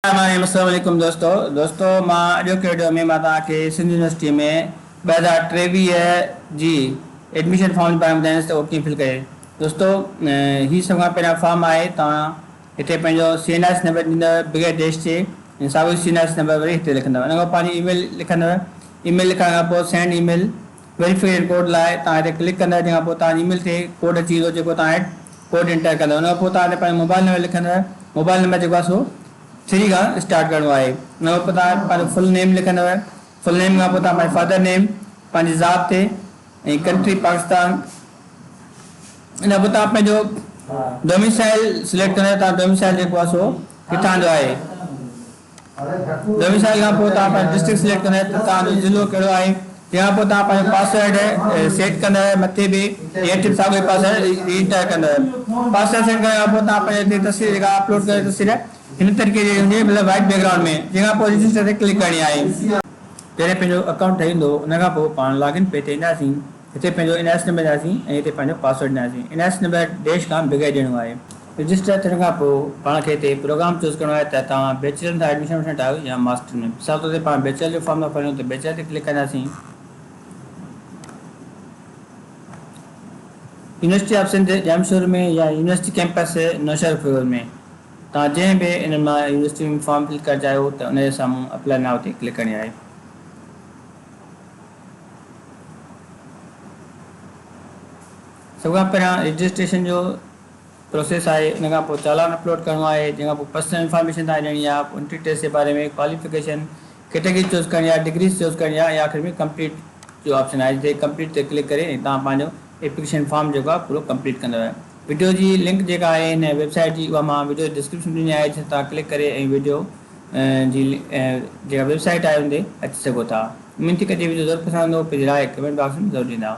अस्सलाम दोस्तों मां अॼोके वीडियो में मां तव्हांखे सिंध यूनिवर्सिटी में 2023 जी एडमिशन फॉर्म जे बारे में ॿुधाईंदुसि त उहो कीअं फिल करे। दोस्तों ही सभ खां पहिरियां फॉर्म आहे, तव्हां हिते पंहिंजो CNRS नंबर ॾींदव बगैर डैश जे, ऐं साॻियो CNRS नंबर वरी हिते लिखंदव। हुन खां पंहिंजी ईमेल लिखंदव। ईमेल लिखण खां पोइ सेंड ईमेल वेरीफिकेशन कोड लाइ तव्हां हिते क्लिक कंदव। जंहिंखां पोइ तव्हांजी ईमेल ते कोड अची वेंदो, जेको तव्हां कोड एंटर कंदव। हुन खां पोइ तव्हां हिते पंहिंजो मोबाइल नंबर लिखंदव। मोबाइल नंबर जेको आहे सो 3 खां स्टार्ट करिणो आहे। हुन खां पोइ तव्हां पंहिंजो फुल नेम लिखंदव। फुल नेम खां पोइ तव्हां पंहिंजे फादर नेम, पंहिंजी ज़ात ते ऐं कंट्री पाकिस्तान। हिन खां पोइ तव्हां पंहिंजो डोमिसाइल सिलेक्ट कंदव। तव्हां डोमिसाइल जेको आहे सो किथां जो आहे। डोमिसाइल खां पोइ तव्हां पंहिंजो डिस्ट्रिक्ट सिलेक्ट कंदव त तव्हांजो ज़िलो कहिड़ो आहे। तंहिंखां पोइ तव्हां पंहिंजो पासवर्ड सेट कंदव मथे बि हेठि साॻियो पासवर्ड एंटर कंदव। पासवर्ड सेट करण खां पोइ तव्हां पंहिंजे हिते तस्वीर जेका अपलोड करे तस्वीर हिन तरीक़े जी हुजे, मतिलबु वाइट बैकग्राउंड में। जंहिंखां पोइ रजिस्टर ते क्लिक करणी आहे। पहिरें पंहिंजो अकाउंट ठही वेंदो। हुन खां पोइ पाण लॉगिन पे ते ईंदासीं। हिते पंहिंजो NIS नंबर ॾींदासीं ऐं हिते पंहिंजो पासवर्ड ॾींदासीं। NIS नंबर डैश खां बगैर ॾियणो आहे। रजिस्टर थियण खां पोइ पाण खे हिते प्रोग्राम चूज़ करिणो आहे त तव्हां बैचलर में एडमिशन वठणु चाहियो या मास्टर में। मिसाल तौर ते पाण बैचलर जो फॉर्म था भरियूं त बैचलर ते क्लिक कंदासीं। यूनिवर्सिटी ऑफ सिंध जामशोर में या यूनिवर्सिटी कैंपस नौशहर फिरोज में, तव्हां जंहिं बि इन मां यूनिवर्सिटी में फॉर्म फिल करणु चाहियो त उनजे साम्हूं अप्लाई नाउ ते क्लिक करणी आहे। सभ खां पहिरियां रजिस्ट्रेशन जो प्रोसेस आहे। इन खां पोइ चालान अपलोड करिणो आहे। जंहिंखां पोइ पर्सनल इंफॉर्मेशन तव्हां ॾियणी आहे, एंट्री टेस्ट जे बारे में, क्वालिफिकेशन, कैटेगरी चूज़ करणी आहे, डिग्री चूज़ करणी आहे, या आख़िर में कंप्लीट जो ऑप्शन आहे जिते कंप्लीट ते क्लिक करे तव्हां पंहिंजो एप्लीकेशन फॉर्म जेको आहे पूरो कंप्लीट कंदव। वीडियो जी लिंक जेका आहे हिन वेबसाइट जी उहा मां वीडियो डिस्क्रिप्शन ॾिनी आहे, जिते तव्हां क्लिक करे ऐं वीडियो जी जेका वेबसाइट आहे उन ते अची सघो था। उमेद थी कजे वीडियो ज़रूरु पसंदि हूंदो। पंहिंजी राय कमेंट बॉक्स में ज़रूरु ॾींदा।